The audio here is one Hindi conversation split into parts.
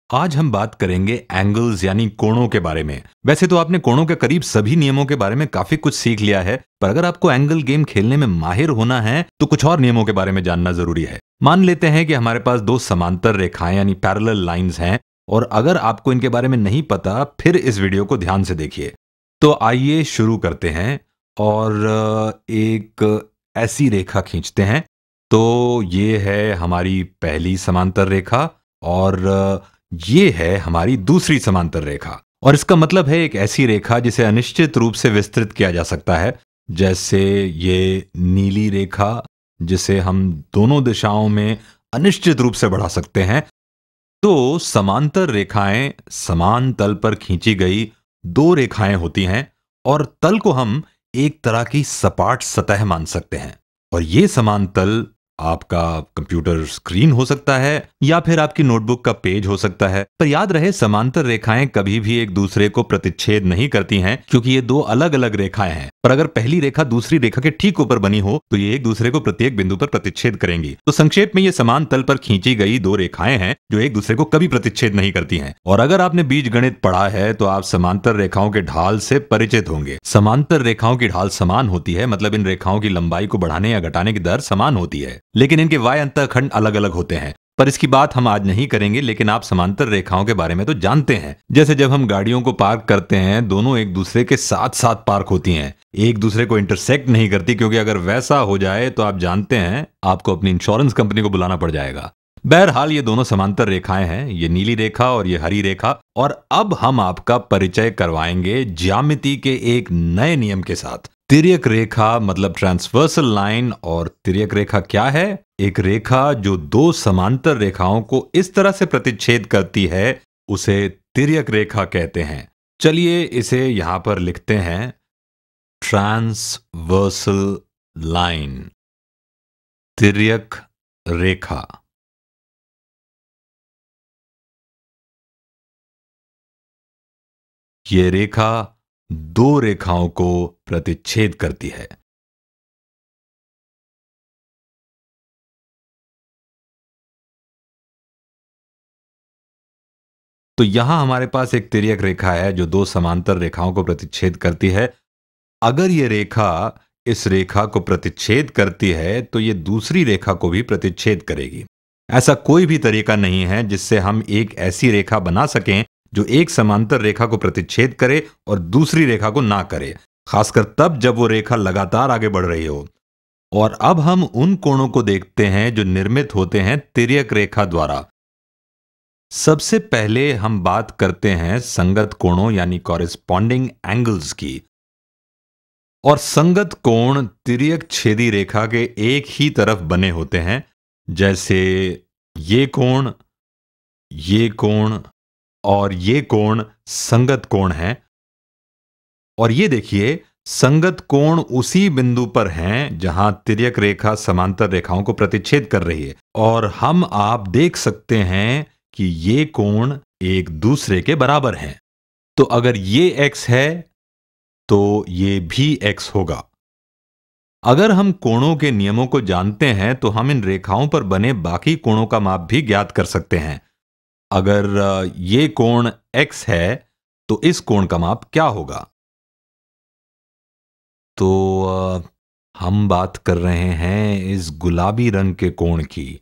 आज हम बात करेंगे एंगल्स यानी कोणों के बारे में। वैसे तो आपने कोणों के करीब सभी नियमों के बारे में काफी कुछ सीख लिया है, पर अगर आपको एंगल गेम खेलने में माहिर होना है तो कुछ और नियमों के बारे में जानना जरूरी है। मान लेते हैं कि हमारे पास दो समांतर रेखाएं यानी पैरेलल लाइंस हैं, और अगर आपको इनके बारे में नहीं पता फिर इस वीडियो को ध्यान से देखिए। तो आइए शुरू करते हैं और एक ऐसी रेखा खींचते हैं। तो ये है हमारी पहली समांतर रेखा और ये है हमारी दूसरी समांतर रेखा। और इसका मतलब है एक ऐसी रेखा जिसे अनिश्चित रूप से विस्तृत किया जा सकता है, जैसे ये नीली रेखा जिसे हम दोनों दिशाओं में अनिश्चित रूप से बढ़ा सकते हैं। तो समांतर रेखाएं समान तल पर खींची गई दो रेखाएं होती हैं और तल को हम एक तरह की सपाट सतह मान सकते हैं। और ये समान तल आपका कंप्यूटर स्क्रीन हो सकता है या फिर आपकी नोटबुक का पेज हो सकता है। पर याद रहे, समांतर रेखाएं कभी भी एक दूसरे को प्रतिच्छेद नहीं करती हैं, क्योंकि ये दो अलग अलग रेखाएं हैं। पर अगर पहली रेखा दूसरी रेखा के ठीक ऊपर बनी हो तो ये एक दूसरे को प्रत्येक बिंदु पर प्रतिच्छेद करेंगी। तो संक्षेप में ये समान तल पर खींची गई दो रेखाएं हैं जो एक दूसरे को कभी प्रतिच्छेद नहीं करती हैं। और अगर आपने बीजगणित पढ़ा है तो आप समांतर रेखाओं के ढाल से परिचित होंगे। समांतर रेखाओं की ढाल समान होती है, मतलब इन रेखाओं की लंबाई को बढ़ाने या घटाने की दर समान होती है, लेकिन इनके वाय अंतःखंड अलग अलग होते हैं। पर इसकी बात हम आज नहीं करेंगे, लेकिन आप समांतर रेखाओं के बारे में तो जानते हैं। जैसे जब हम गाड़ियों को पार्क करते हैं, दोनों एक दूसरे के साथ साथ पार्क होती हैं, एक दूसरे को इंटरसेक्ट नहीं करती, क्योंकि अगर वैसा हो जाए तो आप जानते हैं आपको अपनी इंश्योरेंस कंपनी को बुलाना पड़ जाएगा। बहरहाल ये दोनों समांतर रेखाएं हैं, ये नीली रेखा और ये हरी रेखा। और अब हम आपका परिचय करवाएंगे ज्यामिति के एक नए नियम के साथ। तिर्यक रेखा मतलब ट्रांसवर्सल लाइन। और तिर्यक रेखा क्या है? एक रेखा जो दो समांतर रेखाओं को इस तरह से प्रतिच्छेद करती है उसे तिर्यक रेखा कहते हैं। चलिए इसे यहां पर लिखते हैं, ट्रांसवर्सल लाइन, तिर्यक रेखा। ये रेखा दो रेखाओं को प्रतिच्छेद करती है। तो यहां हमारे पास एक तिर्यक रेखा है जो दो समांतर रेखाओं को प्रतिच्छेद करती है। अगर ये रेखा इस रेखा को प्रतिच्छेद करती है तो ये दूसरी रेखा को भी प्रतिच्छेद करेगी। ऐसा कोई भी तरीका नहीं है जिससे हम एक ऐसी रेखा बना सकें जो एक समांतर रेखा को प्रतिच्छेद करे और दूसरी रेखा को ना करे, खासकर तब जब वो रेखा लगातार आगे बढ़ रही हो। और अब हम उन कोणों को देखते हैं जो निर्मित होते हैं तिर्यक रेखा द्वारा। सबसे पहले हम बात करते हैं संगत कोणों यानी कॉरेस्पॉन्डिंग एंगल्स की। और संगत कोण तिर्यक छेदी रेखा के एक ही तरफ बने होते हैं, जैसे ये कोण, ये कोण और ये कोण संगत कोण हैं। और ये देखिए, संगत कोण उसी बिंदु पर हैं जहां तिर्यक रेखा समांतर रेखाओं को प्रतिच्छेद कर रही है। और हम आप देख सकते हैं कि ये कोण एक दूसरे के बराबर हैं। तो अगर ये x है तो ये भी x होगा। अगर हम कोणों के नियमों को जानते हैं तो हम इन रेखाओं पर बने बाकी कोणों का माप भी ज्ञात कर सकते हैं। अगर ये कोण x है तो इस कोण का माप क्या होगा? तो हम बात कर रहे हैं इस गुलाबी रंग के कोण की।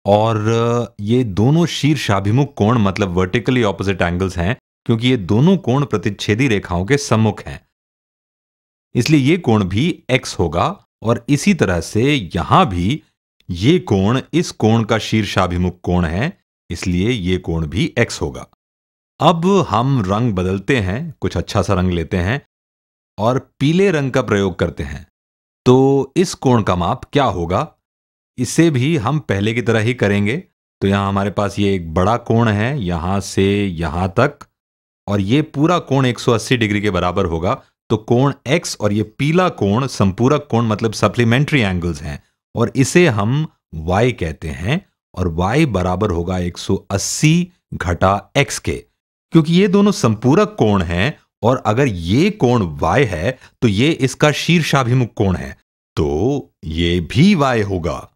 और ये दोनों शीर्षाभिमुख कोण मतलब वर्टिकली ऑपोजिट एंगल्स हैं, क्योंकि ये दोनों कोण प्रतिच्छेदी रेखाओं के सम्मुख हैं। इसलिए ये कोण भी x होगा। और इसी तरह से यहां भी ये कोण इस कोण का शीर्षाभिमुख कोण है, इसलिए ये कोण भी x होगा। अब हम रंग बदलते हैं, कुछ अच्छा सा रंग लेते हैं और पीले रंग का प्रयोग करते हैं। तो इस कोण का माप क्या होगा? इसे भी हम पहले की तरह ही करेंगे। तो यहां हमारे पास ये एक बड़ा कोण है यहां से यहां तक, और ये पूरा कोण 180 डिग्री के बराबर होगा। तो कोण x और ये पीला कोण संपूरक कोण मतलब सप्लीमेंट्री एंगल्स हैं, और इसे हम y कहते हैं। और y बराबर होगा 180 घटा x के, क्योंकि ये दोनों संपूरक कोण हैं। और अगर ये कोण y है तो ये इसका शीर्षाभिमुख कोण है, तो ये भी y होगा।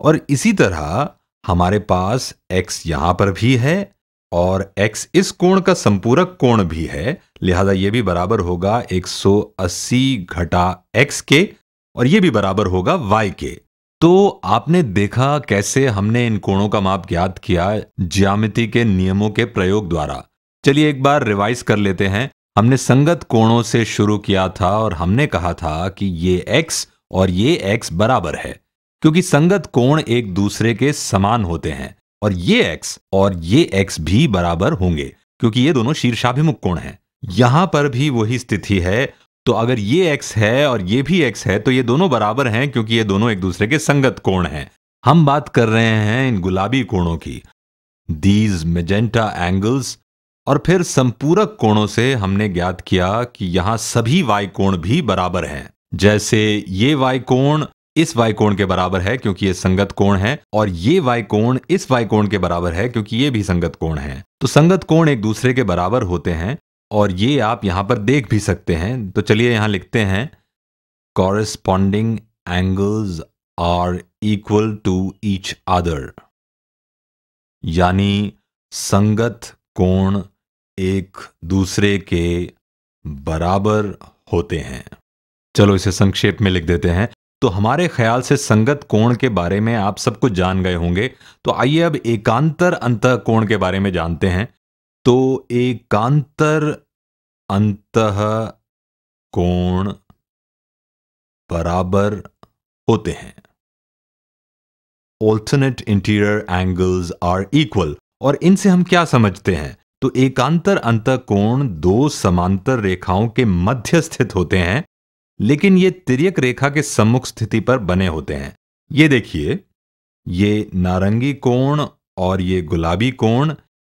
और इसी तरह हमारे पास x यहां पर भी है और x इस कोण का संपूरक कोण भी है, लिहाजा यह भी बराबर होगा 180 घटा x के, और यह भी बराबर होगा y के। तो आपने देखा कैसे हमने इन कोणों का माप ज्ञात किया ज्यामिति के नियमों के प्रयोग द्वारा। चलिए एक बार रिवाइज कर लेते हैं। हमने संगत कोणों से शुरू किया था और हमने कहा था कि ये x और ये x बराबर है, क्योंकि संगत कोण एक दूसरे के समान होते हैं, और ये x और ये x भी बराबर होंगे क्योंकि ये दोनों शीर्षाभिमुख कोण हैं। यहां पर भी वही स्थिति है। तो अगर ये x है और ये भी x है तो ये दोनों बराबर हैं क्योंकि ये दोनों एक दूसरे के संगत कोण हैं। हम बात कर रहे हैं इन गुलाबी कोणों की, दीज मेजेंटा एंगल्स। और फिर संपूरक कोणों से हमने ज्ञात किया कि यहां सभी y कोण भी बराबर हैं। जैसे ये y कोण इस y कोण के बराबर है क्योंकि ये संगत कोण है, और ये y कोण इस y कोण के बराबर है क्योंकि ये भी संगत कोण है। तो संगत कोण एक दूसरे के बराबर होते हैं और ये आप यहां पर देख भी सकते हैं। तो चलिए यहां लिखते हैं, corresponding angles are equal to each other, यानी संगत कोण एक दूसरे के बराबर होते हैं। चलो इसे संक्षेप में लिख देते हैं। तो हमारे ख्याल से संगत कोण के बारे में आप सब कुछ जान गए होंगे। तो आइए अब एकांतर अंतः कोण के बारे में जानते हैं। तो एकांतर अंतः कोण बराबर होते हैं, alternate interior angles are equal. और इनसे हम क्या समझते हैं? तो एकांतर अंतः कोण दो समांतर रेखाओं के मध्य स्थित होते हैं, लेकिन ये तिर्यक रेखा के सम्मुख स्थिति पर बने होते हैं। ये देखिए, ये नारंगी कोण और ये गुलाबी कोण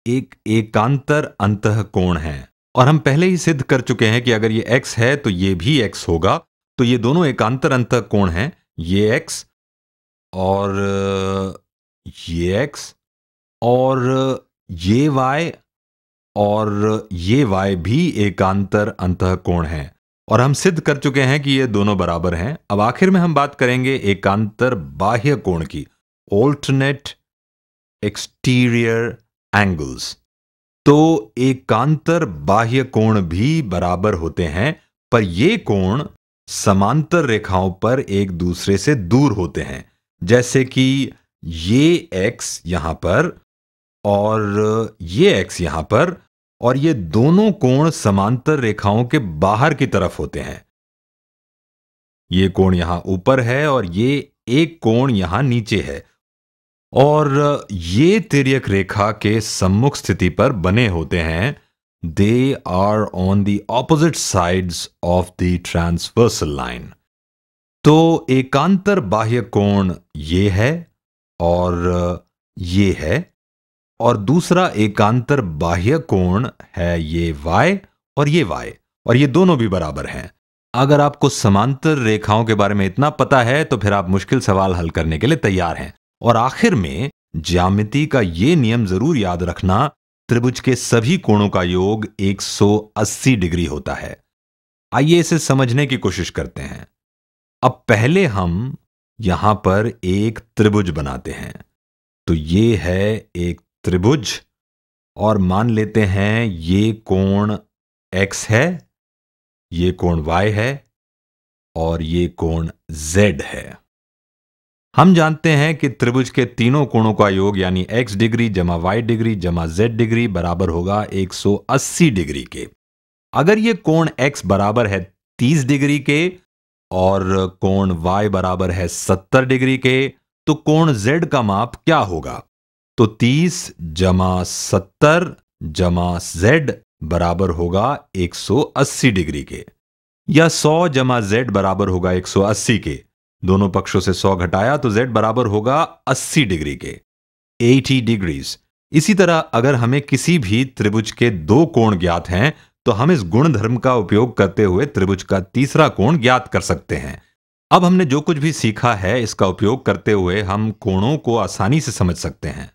एक एकांतर अंतः कोण है, और हम पहले ही सिद्ध कर चुके हैं कि अगर ये x है तो ये भी x होगा। तो ये दोनों एकांतर अंतः कोण हैं, ये x और ये x और ये y और ये y भी एकांतर अंतः कोण है, और हम सिद्ध कर चुके हैं कि ये दोनों बराबर हैं। अब आखिर में हम बात करेंगे एकांतर बाह्य कोण की, ऑल्टरनेट एक्सटीरियर एंगल्स। तो एकांतर बाह्य कोण भी बराबर होते हैं, पर ये कोण समांतर रेखाओं पर एक दूसरे से दूर होते हैं। जैसे कि ये x यहां पर और ये x यहां पर, और ये दोनों कोण समांतर रेखाओं के बाहर की तरफ होते हैं। ये कोण यहां ऊपर है और ये एक कोण यहां नीचे है, और ये तिर्यक रेखा के सम्मुख स्थिति पर बने होते हैं। They are on the opposite sides of the transversal line. तो एकांतर बाह्य कोण ये है और ये है, और दूसरा एकांतर बाह्य कोण है ये y और ये y, और ये दोनों भी बराबर हैं। अगर आपको समांतर रेखाओं के बारे में इतना पता है तो फिर आप मुश्किल सवाल हल करने के लिए तैयार हैं। और आखिर में ज्यामिति का ये नियम जरूर याद रखना, त्रिभुज के सभी कोणों का योग 180 डिग्री होता है। आइए इसे समझने की कोशिश करते हैं। अब पहले हम यहां पर एक त्रिभुज बनाते हैं। तो ये है एक त्रिभुज, और मान लेते हैं ये कोण x है, ये कोण y है और ये कोण z है। हम जानते हैं कि त्रिभुज के तीनों कोणों का योग यानी x डिग्री जमा y डिग्री जमा z डिग्री बराबर होगा 180 डिग्री के। अगर ये कोण x बराबर है 30 डिग्री के और कोण y बराबर है 70 डिग्री के, तो कोण z का माप क्या होगा? तो 30 जमा 70 जमा z बराबर होगा 180 डिग्री के, या 100 जमा z बराबर होगा 180 के। दोनों पक्षों से 100 घटाया तो z बराबर होगा 80 डिग्री के, 80 डिग्रीज। इसी तरह अगर हमें किसी भी त्रिभुज के दो कोण ज्ञात हैं तो हम इस गुणधर्म का उपयोग करते हुए त्रिभुज का तीसरा कोण ज्ञात कर सकते हैं। अब हमने जो कुछ भी सीखा है इसका उपयोग करते हुए हम कोणों को आसानी से समझ सकते हैं।